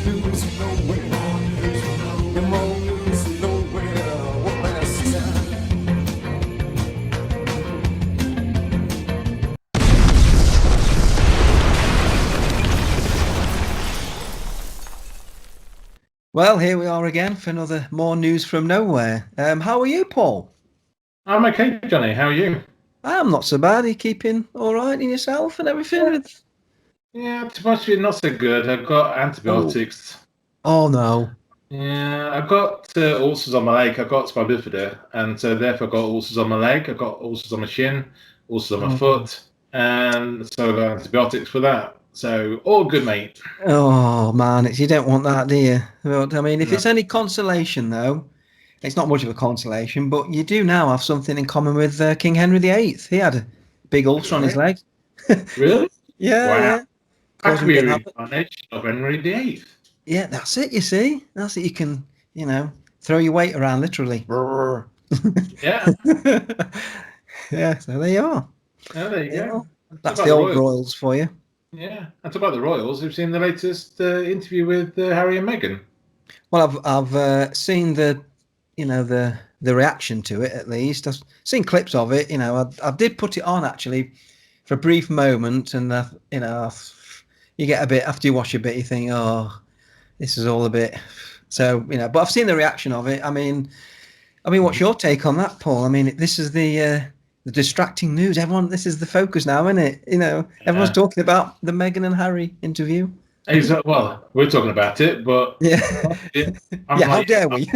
news from nowhere. The more news from nowhere. What can I say? Well, here we are again for another more news from nowhere. How are you, Paul? I'm okay, Johnny. How are you? I'm not so bad. Are you keeping all right in yourself and everything? Yeah, too much not so good. I've got antibiotics. Oh no. Yeah, I've got ulcers on my leg. I've got spina bifida, and so therefore I've got ulcers on my leg. I've got ulcers on my shin, ulcers on my foot, and so I've got antibiotics for that. So all good, mate. Oh man, you don't want that, do you? But, I mean, if No. it's any consolation, though, it's not much of a consolation. But you do now have something in common with King Henry VIII. He had a big ulcer on his leg. Really? Yeah, Wow. yeah. I Causing could be big a havoc. reincarnation of Henry VIII. Yeah, that's it. You see, that's it. You can, throw your weight around literally. Yeah. Yeah, so there you are. Yeah, there you Yeah, go. Talk that's about the the old royals. royals for you. Yeah, and talk about the royals. We've seen the latest interview with Harry and Meghan. Well, I've seen the reaction to it at least. I've seen clips of it. I did put it on actually for a brief moment, and you get a bit after you watch a bit, you think, oh, this is all a bit. So but I've seen the reaction of it. I mean, what's your take on that, Paul? I mean, this is the distracting news. This is the focus now, isn't it? Everyone's talking about the Meghan and Harry interview. Well, we're talking about it, but Yeah, I'm yeah. How like, dare we?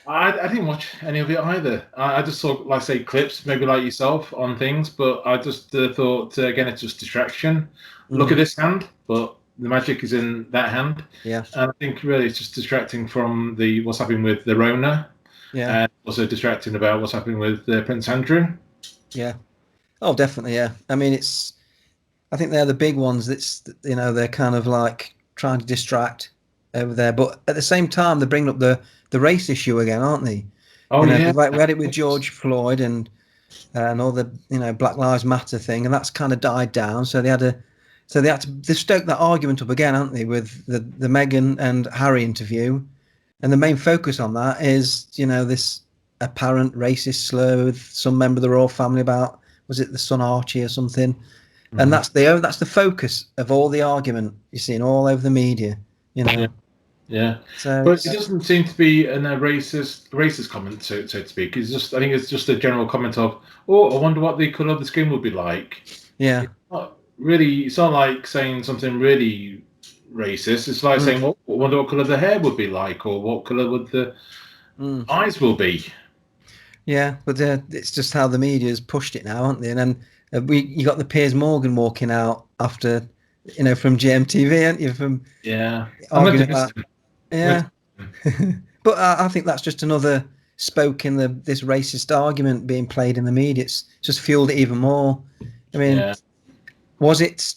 I didn't watch any of it either. I just saw, like, say, clips, maybe like yourself, on things, but I just thought, again, it's just distraction. Look at this hand, but the magic is in that hand. Yeah, And I think really it's just distracting from what's happening with the Rona, yeah, and also distracting about what's happening with Prince Andrew. yeah. Oh, definitely. Yeah. I mean, I think they're the big ones. They're kind of like trying to distract over there, but at the same time, they're bringing up the race issue again, aren't they? Oh, yeah. Like we had it with George Floyd and all the Black Lives Matter thing, and that's kind of died down. So they had to stoke that argument up again, aren't they, with the Meghan and Harry interview, and the main focus on that is this apparent racist slur with some member of the royal family about, was it the son Archie or something, and that's the focus of all the argument you're seeing all over the media. Yeah. Yeah, So but it doesn't seem to be a racist comment, so to speak. I think it's just a general comment of, oh, I wonder what the colour of the skin would be like. yeah, It's not really. It's not like saying something really racist. It's like saying, well, I wonder what colour the hair would be like, or what colour would the eyes will be. yeah, but it's just how the media's pushed it now, aren't they? And then you got the Piers Morgan walking out after, from GMTV, aren't you? From Yeah, I'm going arguing to miss about, him. yeah. But I think that's just another spoke in this racist argument being played in the media. It's just fueled it even more. I mean, Yeah. was it,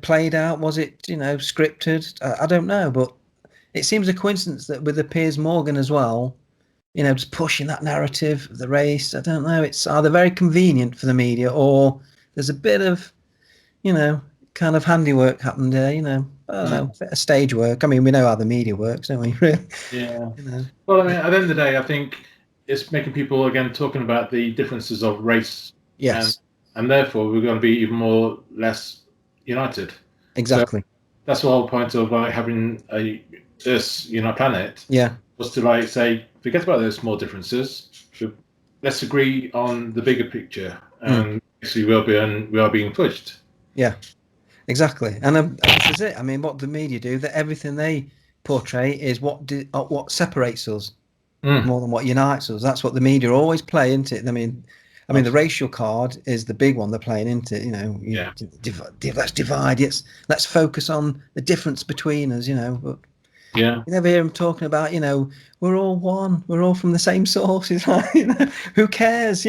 played out? Was it, scripted? I don't know, but it seems a coincidence that with the Piers Morgan as well, just pushing that narrative of the race. I don't know. It's either very convenient for the media or there's a bit of, kind of handiwork happened there. I don't know, a bit of stage work. I mean, we know how the media works, don't we? Really? Yeah. Well, I mean, at the end of the day, I think it's making people again talking about the differences of race, Yes. and therefore we're going to be even more less united. Exactly. So that's the whole point of having a Earth, planet, Yeah. was to like say, forget about those small differences. Let's agree on the bigger picture, and actually we are being pushed. Yeah. Exactly. And this is it. I mean, what the media do, that everything they portray is what separates us more than what unites us. That's what the media always play, isn't it? I mean, the racial card is the big one they're playing into. Yeah. Let's divide. Let's focus on the difference between us. But Yeah. you never hear them talking about. We're all one. We're all from the same source. It's like, who cares?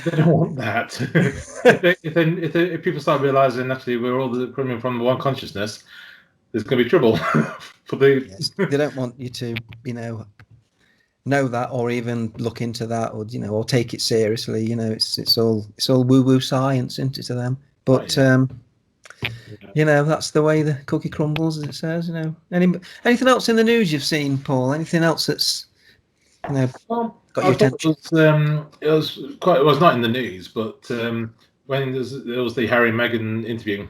They don't want that. if people start realizing actually we're all coming from one consciousness, there's going to be trouble for the. Yes, they don't want you to, know that or even look into that or or take it seriously. It's all woo woo science, isn't it, to them? But You know, that's the way the cookie crumbles, as it says. You know, anything else in the news you've seen, Paul? Anything else that's Well, got I your thought attention? it was quite. It was not in the news, but when there was the Harry and Meghan interview,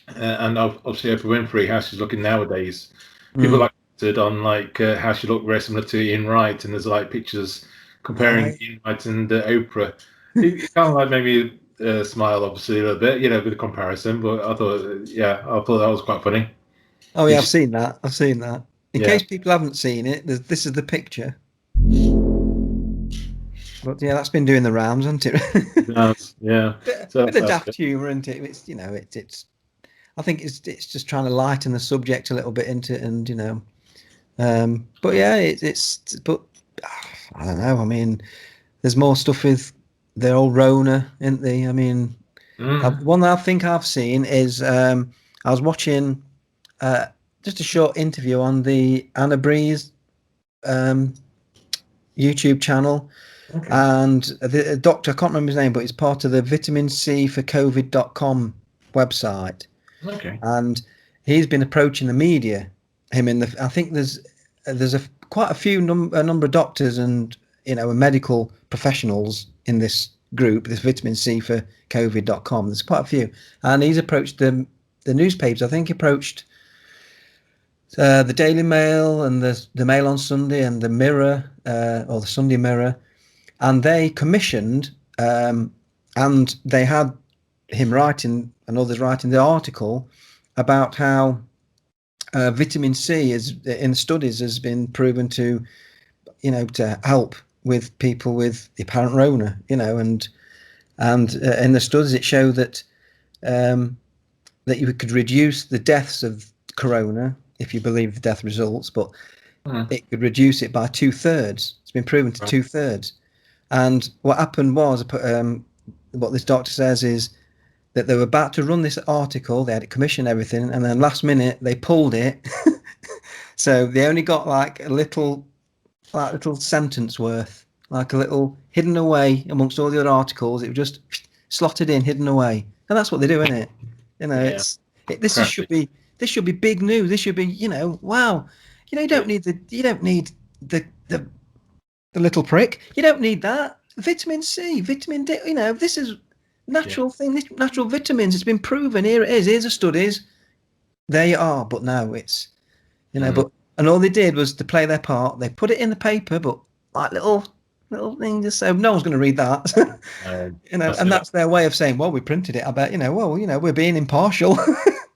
and obviously Oprah Winfrey, how she's looking nowadays. People Mm. like it on like how she looked very similar to Ian Wright, and there's like pictures comparing Right. Ian Wright and Oprah. It kind of like made me smile, obviously a little bit, with the comparison. But I thought, I thought that was quite funny. Oh yeah, Did I've seen that. I've seen that. In Yeah. case people haven't seen it, this is the picture. But yeah, that's been doing the rounds, hasn't it? Yes, yeah. So Bit of that's good. daft humour, isn't it? It's it's. I think it's just trying to lighten the subject a little bit into it, and but yeah, but I don't know. I mean, there's more stuff with the old Rona, isn't there? I mean, Mm. one that I think I've seen is I was watching uh, just a short interview on the Anna Breeze um, YouTube channel, Okay. and the doctor, I can't remember his name, but he's part of the vitamin C for COVID.com website, Okay. and he's been approaching the media. I think there's quite a few a number of doctors and medical professionals in this group, this vitamin C for COVID.com. There's quite a few, and he's approached the newspapers. I think he approached the Daily Mail and the Mail on Sunday and the Mirror or the Sunday Mirror, and they commissioned and they had him writing and others writing the article about how vitamin C is in studies has been proven to to help with people with the apparent Rona, and in the studies it showed that you could reduce the deaths of corona if you believe the death results, but Mm. it could reduce it by 2/3. It's been proven to Right. 2/3. And what happened was, what this doctor says is that they were about to run this article, they had it commissioned everything, and then last minute they pulled it. So they only got like a little sentence worth, like a little hidden away amongst all the other articles. It was just slotted in, hidden away, and that's what they do, isn't it? Yeah. Crafty. This should be big news. This should be wow. You don't need the the little prick. You don't need that. Vitamin C, vitamin D. This is Yeah. natural thing. Natural vitamins. It's been proven. Here it is. Here's the studies. There you are. But now it's Mm. but and all they did was to play their part. They put it in the paper, but like little thing just so no one's going to read that. That's And it. that's their way of saying, well, we printed it. I bet we're being impartial.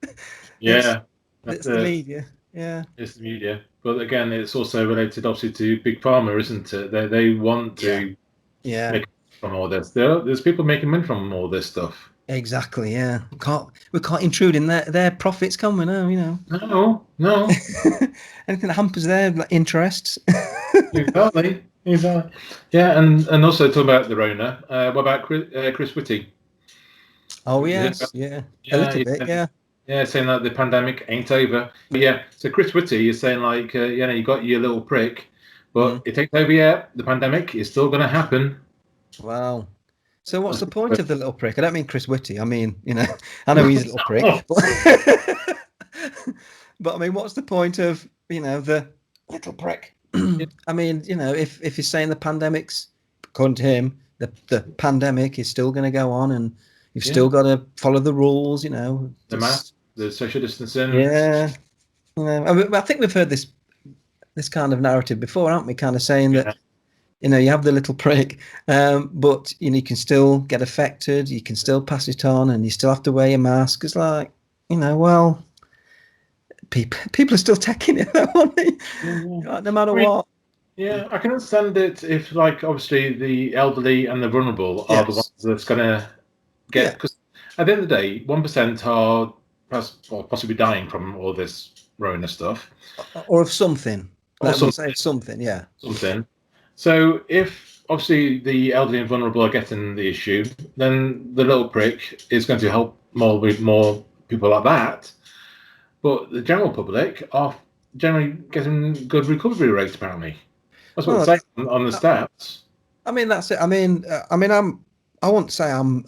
it's Yeah. That's it's the it. media. Yeah. It's the media, but again, it's also related, obviously, to big pharma, isn't it? They want to Yeah. make from all this. There's people making money from all this stuff. Exactly. Yeah. We can't intrude in their profits, can we? No. No, no, Anything that hampers their interests. exactly, exactly. Yeah, and also talk about the Rona. What about Chris Whitty? Oh Yeah, yes, yeah, a yeah, little bit, yeah. yeah, saying that the pandemic ain't over. But yeah, so Chris Whitty is saying like, you got your little prick, but Mm. it ain't over yet. The pandemic is still going to happen. Wow. So what's the point of the little prick? I don't mean Chris Whitty. I mean, I know he's a little prick, but, but I mean, what's the point of the little prick? I mean, if he's saying the pandemic's, according to him, the pandemic is still going to go on, and you've Yeah, still got to follow the rules. the mask, the social distancing. Yeah. I think we've heard this kind of narrative before, haven't we? Kind of saying Yeah, that you have the little prick, but you can still get affected, you can still pass it on, and you still have to wear your mask. It's like, well, people are still taking it though, aren't they? yeah. No matter I mean, what. yeah, I can understand it if, like, obviously the elderly and the vulnerable are the Yes. ones that's going to get. Yeah. Because at the end of the day, 1% are possibly dying from all this Rona stuff Or of something. or We'll say something. Yeah. something. So if obviously the elderly and vulnerable are getting the issue, then the little prick is going to help more people like that. But the general public are generally getting good recovery rates, apparently. That's what Well, it's saying on the stats. I mean that's it. I mean, I won't say I'm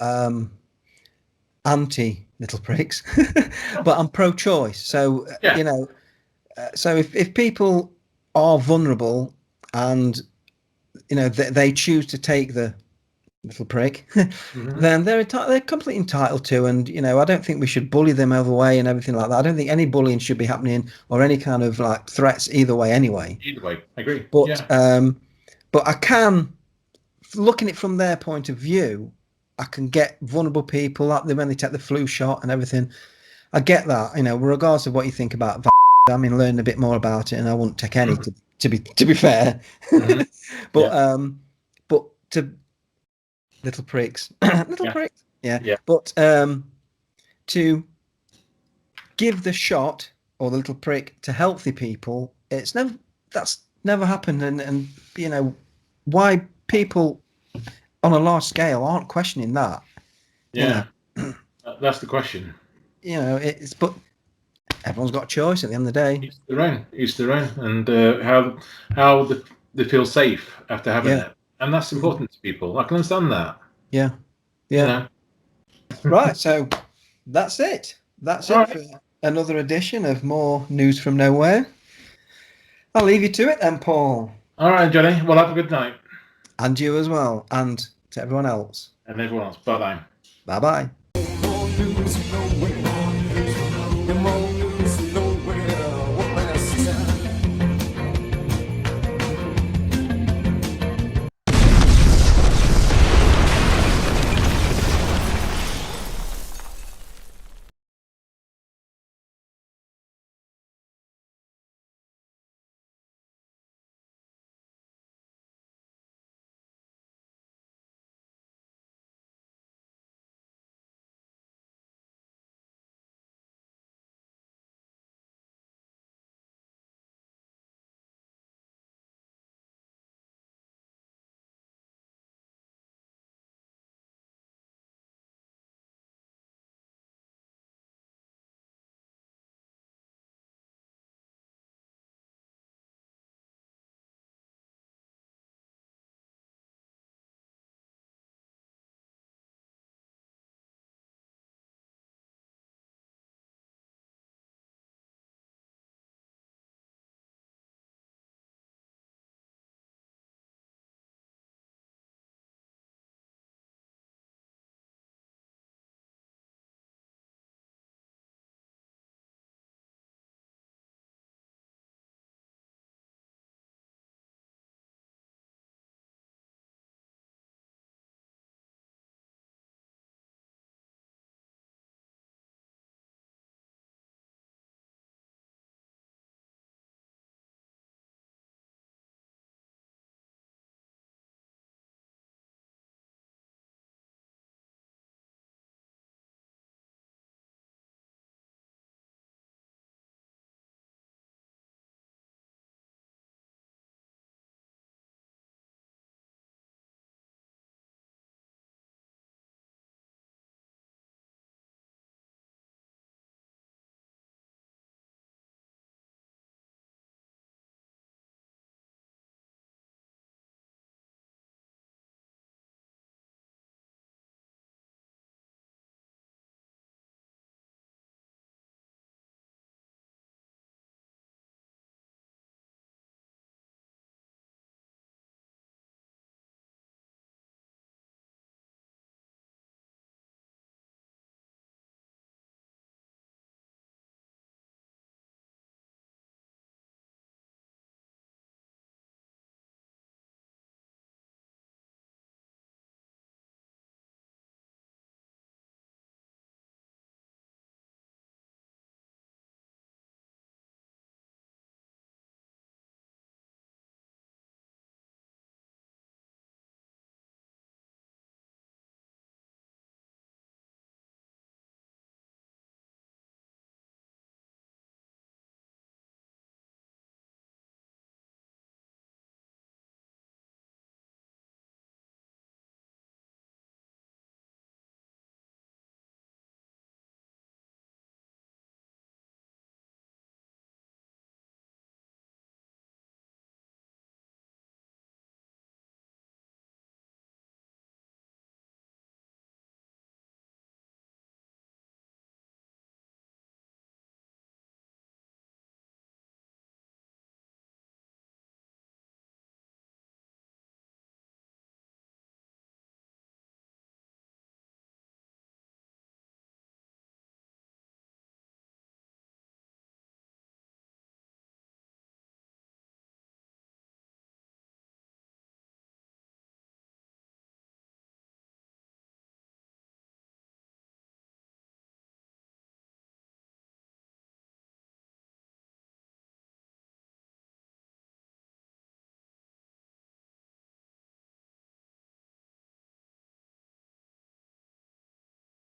anti little pricks, but I'm pro-choice. So Yeah. you know, so if people are vulnerable and you know they choose to take the little prick, Mhm. then they're completely entitled to. And you know, I don't think we should bully them over the way and everything like that. I don't think any bullying should be happening or any kind of like threats either way. Anyway, Either way, I agree. but Yeah. but I can, looking at it from their point of view, I can get vulnerable people like when they take the flu shot and everything. I get that, you know, regardless of what you think about. I mean, learn a bit more about it, and I wouldn't take any to be fair. Mhm. But Yeah. but to little pricks, little Yeah. pricks, yeah. Yeah. But to give the shot or the little prick to healthy people, that's never happened, and you know why people on a large scale aren't questioning that. You Yeah. know, That's the question. you know it's but everyone's got a choice at the end of the day. Each their own. Each their own. And how they feel safe after having Yeah. it, and that's important to people. I can understand that. Yeah, You yeah. know. Right, so that's it. That's All it right. for another edition of more news from nowhere. I'll leave you to it then, Paul, All right, Johnny. Well, have a good night, and you as well, and to everyone else. and everyone else. Bye bye. Bye bye.